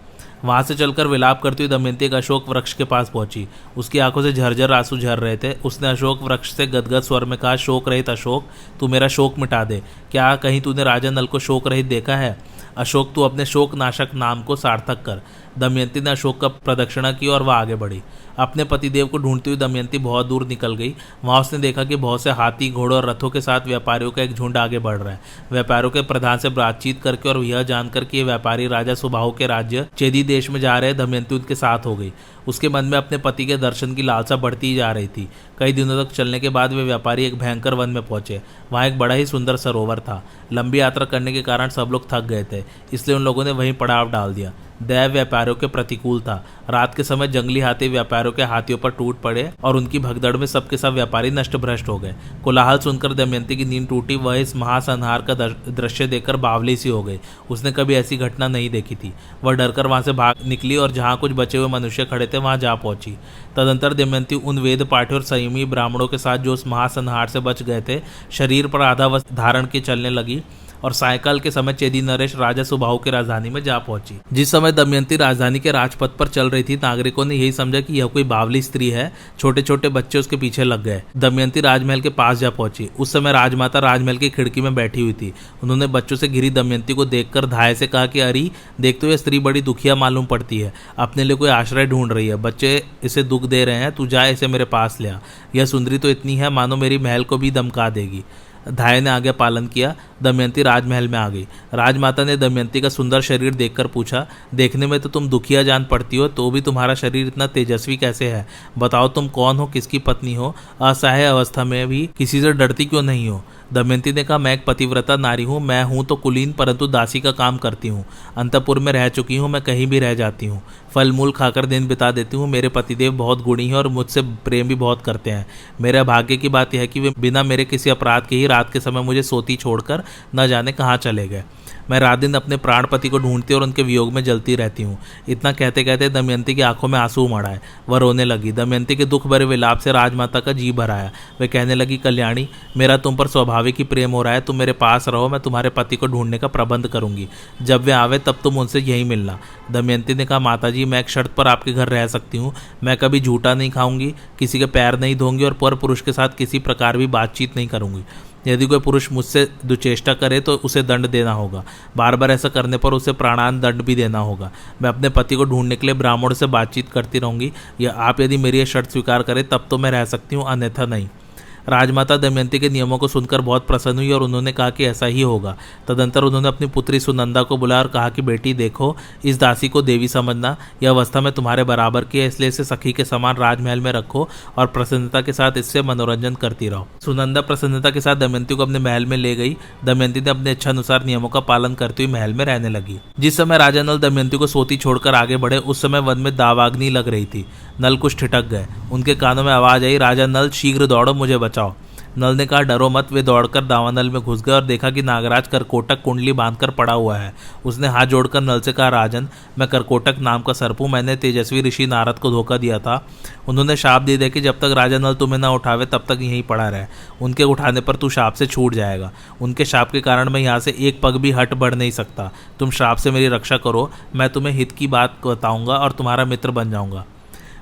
[SPEAKER 1] वहां से चलकर विलाप करती हुई दमयंती एक अशोक वृक्ष के पास पहुंची। उसकी आंखों से झरझर आंसू झर रहे थे। उसने अशोक वृक्ष से गदगद स्वर में कहा, शोक रहित अशोक, तू मेरा शोक मिटा दे। क्या कहीं तूने राजा नल को शोक रहित देखा है? अशोक, तू अपने शोक नाशक नाम को सार्थक कर। दमयंती ने अशोक का प्रदक्षिणा की और वह आगे बढ़ी। अपने पतिदेव को ढूंढती हुई दमयंती बहुत दूर निकल गई। वहां उसने देखा कि बहुत से हाथी, घोड़े और रथों के साथ व्यापारियों का एक झुंड आगे बढ़ रहा है। व्यापारियों के प्रधान से बातचीत करके और यह जानकर कि ये व्यापारी राजा सुबाहु के राज्य चेदी देश में जा रहे, दमयंती उनके साथ हो गई। उसके मन में अपने पति के दर्शन की लालसा बढ़ती ही जा रही थी। कई दिनों तक चलने के बाद वे व्यापारी एक भयंकर वन में पहुंचे। वहाँ एक बड़ा ही सुंदर सरोवर था। लंबी यात्रा करने के कारण सब लोग थक गए थे, इसलिए उन लोगों ने वहीं पड़ाव डाल दिया। दैव व्यापारियों के प्रतिकूल था। रात के समय जंगली हाथी व्यापारियों के हाथियों पर टूट पड़े और उनकी भगदड़ में सबके सब व्यापारी नष्ट भ्रष्ट हो गए। कोलाहल सुनकर दमयंती की नींद टूटी। वह इस महासंहार का दृश्य देखकर बावली सी हो गई। उसने कभी ऐसी घटना नहीं देखी थी। वह डरकर वहां से भाग निकली और जहां कुछ बचे हुए मनुष्य खड़े थे वहां जा पहुंची। तदंतर दमयंती उन वेद पाठी और संयमी ब्राह्मणों के साथ जो उस महासंहार से बच गए थे शरीर पर आधा वस्त्र धारण के चलने लगी और सायकाल के समय चेदी नरेश राजा सुबाहु की राजधानी में जा पहुंची। जिस समय दमयंती राजधानी के राजपथ पर चल रही थी, नागरिकों ने यही समझा कि यह कोई बावली स्त्री है। छोटे छोटे बच्चे उसके पीछे लग गए। दमयंती राजमहल के पास जा पहुंची। उस समय राजमाता राजमहल की खिड़की में बैठी हुई थी। उन्होंने बच्चों से घिरी दमयंती को देखकर धाय से कहा कि अरे देख, तो यह स्त्री बड़ी दुखिया मालूम पड़ती है, अपने लिए कोई आश्रय ढूंढ रही है। बच्चे इसे दुख दे रहे हैं, तू जा इसे मेरे पास ले आ। यह सुंदरी तो इतनी है मानो मेरी महल को भी दमका देगी। धाय ने आगे पालन किया। दमयंती राजमहल में आ गई। राजमाता ने दमयंती का सुंदर शरीर देखकर पूछा, देखने में तो तुम दुखिया जान पड़ती हो, तो भी तुम्हारा शरीर इतना तेजस्वी कैसे है? बताओ तुम कौन हो, किसकी पत्नी हो? असहाय अवस्था में भी किसी से डरती क्यों नहीं हो? दमयंती ने कहा, मैं एक पतिव्रता नारी हूँ। मैं हूँ तो कुलीन, परंतु दासी का काम करती हूँ। अंतपुर में रह चुकी हूँ। मैं कहीं भी रह जाती हूँ। फल मूल खाकर दिन बिता देती हूँ। मेरे पतिदेव बहुत गुणी हैं और मुझसे प्रेम भी बहुत करते हैं। मेरे भाग्य की बात यह है कि वे बिना मेरे किसी अपराध के ही रात के समय मुझे सोती छोड़कर न जाने कहाँ चले गए। मैं रात दिन अपने प्राणपति को ढूंढती और उनके वियोग में जलती रहती हूँ। इतना कहते कहते दमयंती की आंखों में आंसू उमड़ आए। वह रोने लगी। दमयंती के दुख भरे विलाप से राजमाता का जी भर आया। वे कहने लगी, कल्याणी, मेरा तुम पर स्वाभाविक ही प्रेम हो रहा है। तुम मेरे पास रहो, मैं तुम्हारे पति को ढूंढने का प्रबंध करूंगी। जब वे आवे तब तुम उनसे यही मिलना। दमयंती ने कहा, माता जी, मैं एक शर्त पर आपके घर रह सकती हूँ। मैं कभी झूठा नहीं खाऊंगी, किसी के पैर नहीं धोंगी और पर पुरुष के साथ किसी प्रकार भी बातचीत नहीं करूंगी। यदि कोई पुरुष मुझसे दुचेष्टा करे तो उसे दंड देना होगा। बार बार ऐसा करने पर उसे प्राणांत दंड भी देना होगा। मैं अपने पति को ढूंढने के लिए ब्राह्मणों से बातचीत करती रहूंगी। या आप यदि मेरी यह शर्त स्वीकार करें तब तो मैं रह सकती हूँ, अन्यथा नहीं। राजमाता दमयंती के नियमों को सुनकर बहुत प्रसन्न हुई और उन्होंने कहा कि ऐसा ही होगा। तदंतर उन्होंने अपनी पुत्री सुनंदा को बुलाया और कहा कि बेटी देखो, इस दासी को देवी समझना। यह अवस्था में तुम्हारे बराबर की है, इसलिए इसे सखी के समान राजमहल में रखो और प्रसन्नता के साथ इससे मनोरंजन करती रहो। सुनंदा प्रसन्नता के साथ दमयंती को अपने महल में ले गई। दमयंती ने अपने इच्छा अनुसार नियमों का पालन करते हुए महल में रहने लगी। जिस समय राजा नल दमयंती को सोती छोड़कर आगे बढ़े, उस समय वन में दावाग्नि लग रही थी। नल कुछ ठिठक गए। उनके कानों में आवाज आई, राजा नल, शीघ्र दौड़ो, मुझे बचाओ। नल ने कहा, डरो मत। वे दौड़कर दावानल में घुस गए और देखा कि नागराज करकोटक कुंडली बांधकर पड़ा हुआ है। उसने हाथ जोड़कर नल से कहा, राजन, मैं करकोटक नाम का सर्प हूं। मैंने तेजस्वी ऋषि नारद को धोखा दिया था। उन्होंने शाप दे दिया कि जब तक राजा नल तुम्हें न उठावे तब तक यहीं पड़ा रहे। उनके उठाने पर तू शाप से छूट जाएगा। उनके शाप के कारण मैं यहाँ से एक पग भी हट बढ़ नहीं सकता। तुम शाप से मेरी रक्षा करो, मैं तुम्हें हित की बात बताऊंगा और तुम्हारा मित्र बन जाऊंगा।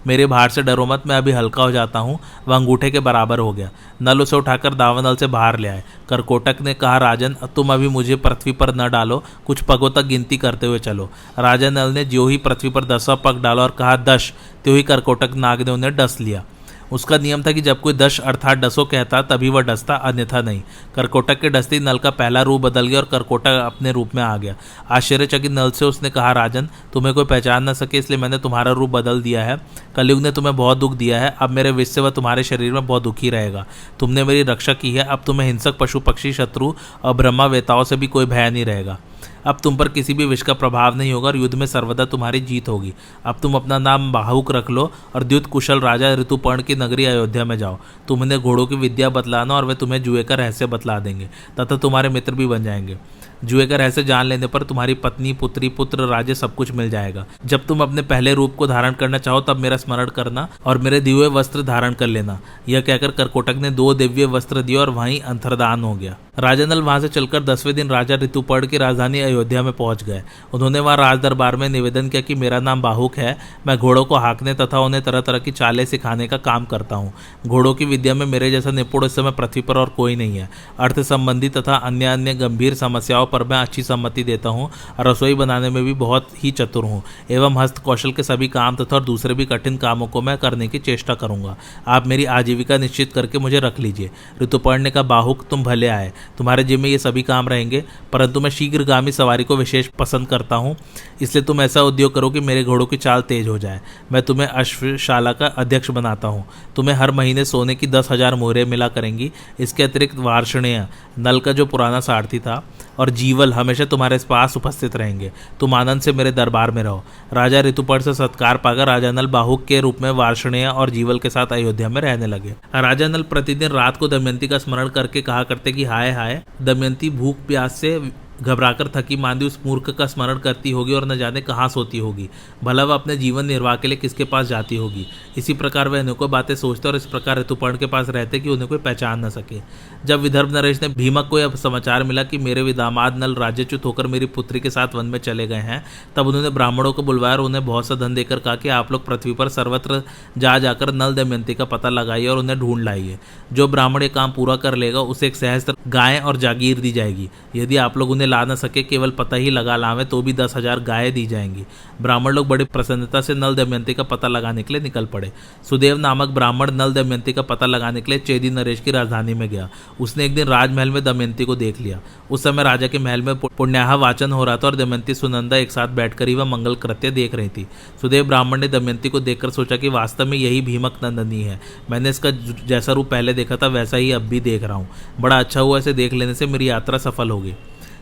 [SPEAKER 1] मेरे भार से डरो मत, मैं अभी हल्का हो जाता हूँ। वह अंगूठे के बराबर हो गया। नल उसे उठाकर दावानल से बाहर ले आए। करकोटक ने कहा, राजन, तुम अभी मुझे पृथ्वी पर न डालो, कुछ पगों तक गिनती करते हुए चलो। राजा नल ने ज्यों ही पृथ्वी पर 10वां पग डाला और कहा 10, त्यों ही करकोटक नाग ने उन्हें डस लिया। उसका नियम था कि जब कोई 10 अर्थात डसो कहता तभी वह डसता, अन्यथा नहीं। करकोटक के डसते नल का पहला रूप बदल गया और करकोटक अपने रूप में आ गया। आश्चर्यचकित नल से उसने कहा, राजन, तुम्हें कोई पहचान न सके इसलिए मैंने तुम्हारा रूप बदल दिया है। कलयुग ने तुम्हें बहुत दुख दिया है। अब मेरे विष से वह तुम्हारे शरीर में बहुत दुखी रहेगा। तुमने मेरी रक्षा की है। अब तुम्हें हिंसक पशु पक्षी शत्रु और ब्रह्मा वेताओं से भी कोई भय नहीं रहेगा। अब तुम पर किसी भी विष का प्रभाव नहीं होगा और युद्ध में सर्वदा तुम्हारी जीत होगी। अब तुम अपना नाम बाहुक रख लो और द्युत कुशल राजा ऋतुपर्ण की नगरी अयोध्या में जाओ। तुम उन्हें घोड़ों की विद्या बतलाना और वे तुम्हें जुए का रहस्य बतला देंगे तथा तुम्हारे मित्र भी बन जाएंगे। जुए का रहस्य जान लेने पर तुम्हारी पत्नी, पुत्री, पुत्र, राज्य सब कुछ मिल जाएगा। जब तुम अपने पहले रूप को धारण करना चाहो तब मेरा स्मरण करना और मेरे दिव्य वस्त्र धारण कर लेना। यह कहकर करकोटक ने 2 दिव्य वस्त्र दिए और वहीं अंतर्धान हो गया। राजा नल वहां से चलकर 10वें दिन राजा ऋतुपर्ण की राजधानी अयोध्या में पहुंच गए। उन्होंने वहां राज दरबार में निवेदन किया कि मेरा नाम बाहुक है। मैं घोड़ों को हाँकने तथा उन्हें तरह तरह की चालें सिखाने का काम करता हूँ। घोड़ों की विद्या में मेरे जैसा निपुण इस समय पृथ्वी पर और कोई नहीं है। अर्थ संबंधी तथा अन्य अन्य गंभीर समस्याओं पर मैं अच्छी सम्मति देता हूँ। रसोई बनाने में भी बहुत ही चतुर हूँ एवं हस्त कौशल के सभी काम तथा और दूसरे भी कठिन कामों को मैं करने की चेष्टा करूंगा। आप मेरी आजीविका निश्चित करके मुझे रख लीजिए। ऋतुपर्ण ने कहा, बाहुक, तुम भले आए। तुम्हारे जिम्मे ये सभी काम रहेंगे, परंतु मैं शीघ्रगामी सवारी को विशेष पसंद करता हूँ। इसलिए तुम ऐसा उद्योग करो कि मेरे घोड़ों की चाल तेज हो जाए। मैं तुम्हें अश्वशाला का अध्यक्ष बनाता हूँ। तुम्हें हर महीने सोने की 10,000 मोहरें मिला करेंगी। इसके अतिरिक्त वार्षणेय, नल का जो पुराना सारथी था, और जीवल हमेशा तुम्हारे पास उपस्थित रहेंगे। तुम आनंद से मेरे दरबार में रहो। राजा ऋतुपर्ण से सत्कार पाकर राजा नल बाहुक के रूप में वार्ष्णेय और जीवल के साथ अयोध्या में रहने लगे। राजा नल प्रतिदिन रात को दमयंती का स्मरण करके कहा करते कि हाय हाय, दमयंती भूख प्यास से घबराकर थकी मांदी उस मूर्ख का स्मरण करती होगी और न जाने कहाँ सोती होगी। भला वह अपने जीवन निर्वाह के लिए किसके पास जाती होगी। इसी प्रकार वह अनेकों बातें सोचते और इस प्रकार ऋतुपर्ण के पास रहते कि उन्हें कोई पहचान न सके। जब विदर्भ नरेश ने भीमक को यह समाचार मिला कि मेरे दामाद नल राज्यच्युत होकर मेरी पुत्री के साथ वन में चले गए हैं, तब उन्होंने ब्राह्मणों को बुलवाया और उन्हें बहुत सा धन देकर कहा कि आप लोग पृथ्वी पर सर्वत्र जा जाकर नल दमयंती का पता लगाइए और उन्हें ढूंढ लाइए। जो ब्राह्मण ये काम पूरा कर लेगा उसे 1 सहस्त्र गायें और जागीर दी जाएगी। यदि आप लोग उन्हें ला न सके, केवल पता ही लगा लावे, तो भी 10,000 गायें दी जाएंगी। ब्राह्मण लोग बड़ी प्रसन्नता से नल दमयंती का पता लगाने के लिए निकल पड़े। सुदेव नामक ब्राह्मण नल दमयंती का पता लगाने के लिए चेदी नरेश की राजधानी में गया। उसने एक दिन राजमहल में दमयंती को देख लिया। उस समय राजा के महल में पुण्याह वाचन हो रहा था और दमयंती सुनंदा एक साथ बैठकर ही वह मंगल कृत्य देख रही थी। सुदेव ब्राह्मण ने दमयंती को देखकर सोचा कि वास्तव में यही भीमक नंदनी है। मैंने इसका जैसा रूप पहले देखा था वैसा ही अब भी देख रहा हूँ। बड़ा अच्छा हुआ, इसे देख लेने से मेरी यात्रा सफल होगी।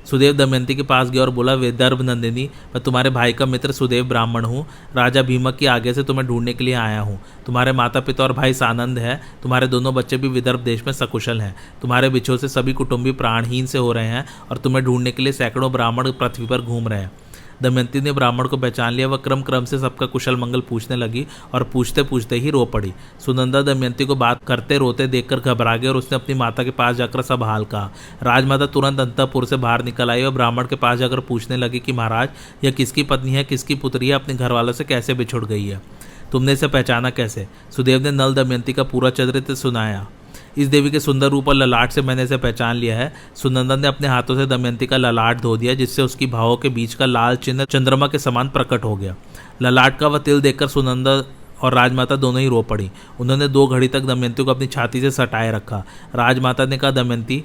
[SPEAKER 1] सुदेव दमयंती के पास गया और बोला, विदर्भ नंदिनी, मैं तुम्हारे भाई का मित्र सुदेव ब्राह्मण हूँ। राजा भीमक के आगे से तुम्हें ढूंढने के लिए आया हूँ। तुम्हारे माता पिता और भाई सानंद है। तुम्हारे दोनों बच्चे भी विदर्भ देश में सकुशल हैं। तुम्हारे बिछोह से सभी कुटुंबी प्राणहीन से हो रहे हैं और तुम्हें ढूंढने के लिए सैकड़ों ब्राह्मण पृथ्वी पर घूम रहे हैं। दमयंती ने ब्राह्मण को पहचान लिया। वह क्रम क्रम से सबका कुशल मंगल पूछने लगी और पूछते पूछते ही रो पड़ी। सुनंदा दमयंती को बात करते रोते देखकर घबरा गई और उसने अपनी माता के पास जाकर सब हाल कहा। राजमाता तुरंत अंतःपुर से बाहर निकल आई और ब्राह्मण के पास जाकर पूछने लगी कि महाराज, यह किसकी पत्नी है, किसकी पुत्री है, अपने घर वालों से कैसे बिछुड़ गई है, तुमने इसे पहचाना कैसे? सुदेव ने नल दमयंती का पूरा चरित्र सुनाया। इस देवी के सुंदर रूप और ललाट से मैंने इसे पहचान लिया है। सुनंदा ने अपने हाथों से दमयंती का ललाट धो दिया, जिससे उसकी भावों के बीच का लाल चिन्ह चंद्रमा के समान प्रकट हो गया। ललाट का वह तिल देखकर सुनंदा और राजमाता दोनों ही रो पड़ी। उन्होंने 2 घड़ी तक दमयंती को अपनी छाती से सटाए रखा। राजमाता ने कहा, दमयंती,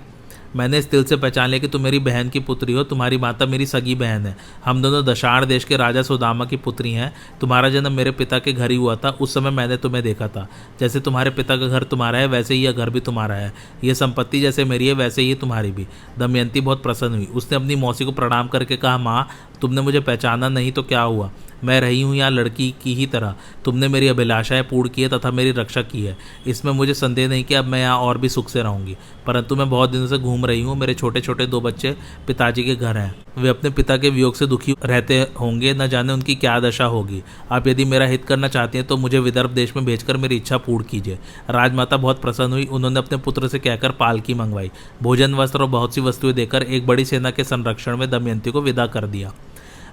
[SPEAKER 1] मैंने इस तिल से पहचान लिया कि तुम मेरी बहन की पुत्री हो। तुम्हारी माता मेरी सगी बहन है। हम दोनों दशाण देश के राजा सुदामा की पुत्री हैं। तुम्हारा जन्म मेरे पिता के घर ही हुआ था। उस समय मैंने तुम्हें देखा था। जैसे तुम्हारे पिता का घर तुम्हारा है, वैसे ही यह घर भी तुम्हारा है। यह संपत्ति जैसे मेरी है, वैसे ही तुम्हारी भी। दमयंती बहुत प्रसन्न हुई। उसने अपनी मौसी को प्रणाम करके कहा, माँ, तुमने मुझे पहचाना नहीं तो क्या हुआ? मैं रही हूँ यहाँ लड़की की ही तरह। तुमने मेरी अभिलाषाएं पूर्ण की है तथा मेरी रक्षा की है। इसमें मुझे संदेह नहीं कि अब मैं यहाँ और भी सुख से रहूंगी। परंतु मैं बहुत दिनों से घूम रही हूँ। मेरे छोटे छोटे 2 बच्चे पिताजी के घर हैं। वे अपने पिता के वियोग से दुखी रहते होंगे। न जाने उनकी क्या दशा होगी। आप यदि मेरा हित करना चाहती हैं तो मुझे विदर्भ देश में भेजकर मेरी इच्छा पूर्ण कीजिए। राजमाता बहुत प्रसन्न हुई। उन्होंने अपने पुत्र से कहकर पालकी मंगवाई। भोजन, वस्त्र और बहुत सी वस्तुएं देकर एक बड़ी सेना के संरक्षण में दमयंती को विदा कर दिया।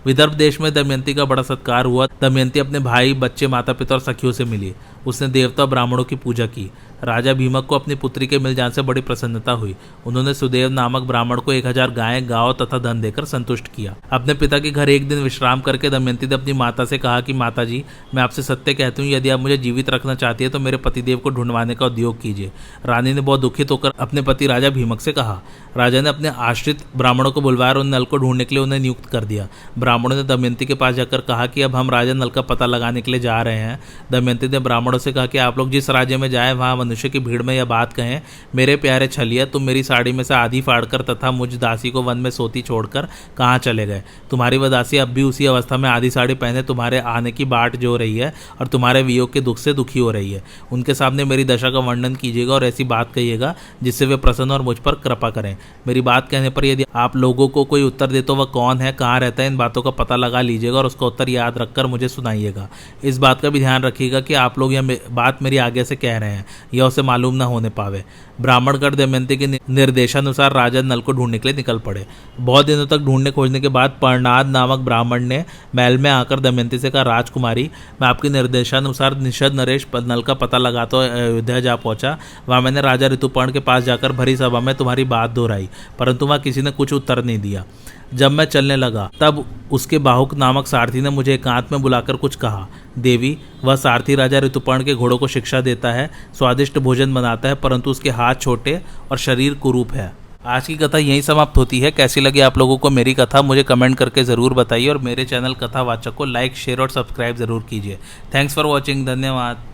[SPEAKER 1] विदर्भ देश में दमयंती का बड़ा सत्कार हुआ। दमयंती अपने भाई, बच्चे, माता पिता और सखियों से मिली। उसने देवता ब्राह्मणों की पूजा की। राजा भीमक को अपनी पुत्री के मिल जाने से बड़ी प्रसन्नता हुई। उन्होंने सुदेव नामक ब्राह्मण को 1000 गायें, गांव तथा धन देकर संतुष्ट किया। अपने पिता के घर एक दिन विश्राम करके दमयंती ने अपनी माता से कहा कि माता जी, मैं आपसे सत्य कहती हूँ, यदि आप मुझे जीवित रखना चाहती है तो मेरे पतिदेव को ढूंढवाने का उद्योग कीजिए। रानी ने बहुत दुखित होकर अपने पति राजा भीमक से कहा। राजा ने अपने आश्रित ब्राह्मणों को बुलवाया और उन नल को ढूंढने के लिए उन्हें नियुक्त कर दिया। ब्राह्मणों ने दमयंती के पास जाकर कहा कि अब हम राजा नल का पता लगाने के लिए जा रहे हैं। दमयंती ने ब्राह्मणों से कहा कि आप लोग जिस राज्य में जाएं वहां मनुष्य की भीड़ में यह बात कहें, मेरे प्यारे छलिया, तुम मेरी साड़ी में से आधी फाड़कर तथा मुझ दासी को वन में सोती छोड़कर कहाँ चले गए? तुम्हारी वह दासी अब भी उसी अवस्था में आधी साड़ी पहने तुम्हारे आने की बाट जो रही है और तुम्हारे वियोग के दुख से दुखी हो रही है। उनके सामने मेरी दशा का वर्णन कीजिएगा और ऐसी बात कहिएगा जिससे वे प्रसन्न और मुझ पर कृपा करें। मेरी बात कहने पर यदि आप लोगों को कोई उत्तर दे तो वह कौन है, कहाँ रहता है, इन बातों का पता लगा लीजिएगा और उसका उत्तर याद रखकर मुझे सुनाइएगा। इस बात का भी ध्यान रखिएगा कि आप लोग यह बात मेरी आगे से कह रहे हैं, यह उसे मालूम न होने पावे। ब्राह्मणगढ़ दमयंती के निर्देशानुसार राजा नल को ढूंढने के लिए निकल पड़े। बहुत दिनों तक ढूंढने खोजने के बाद पर्णाद नामक ब्राह्मण ने महल में आकर दमयंती से कहा, राजकुमारी, मैं आपके निर्देशानुसार निषद नरेश नल का पता लगाता अयोध्या जा पहुंचा। वहां मैंने राजा ऋतुपर्ण के पास जाकर भरी सभा में तुम्हारी बात दोहराई, परंतु वहां किसी ने कुछ उत्तर नहीं दिया। जब मैं चलने लगा तब उसके बाहुक नामक सारथी ने मुझे एकांत में बुलाकर कुछ कहा। देवी, वह सारथी राजा ऋतुपर्ण के घोड़ों को शिक्षा देता है, स्वादिष्ट भोजन बनाता है, परंतु उसके हाथ छोटे और शरीर कुरूप है। आज की कथा यहीं समाप्त होती है। कैसी लगी आप लोगों को मेरी कथा, मुझे कमेंट करके ज़रूर बताइए और मेरे चैनल कथावाचक को लाइक, शेयर और सब्सक्राइब ज़रूर कीजिए। Thanks for watching. धन्यवाद।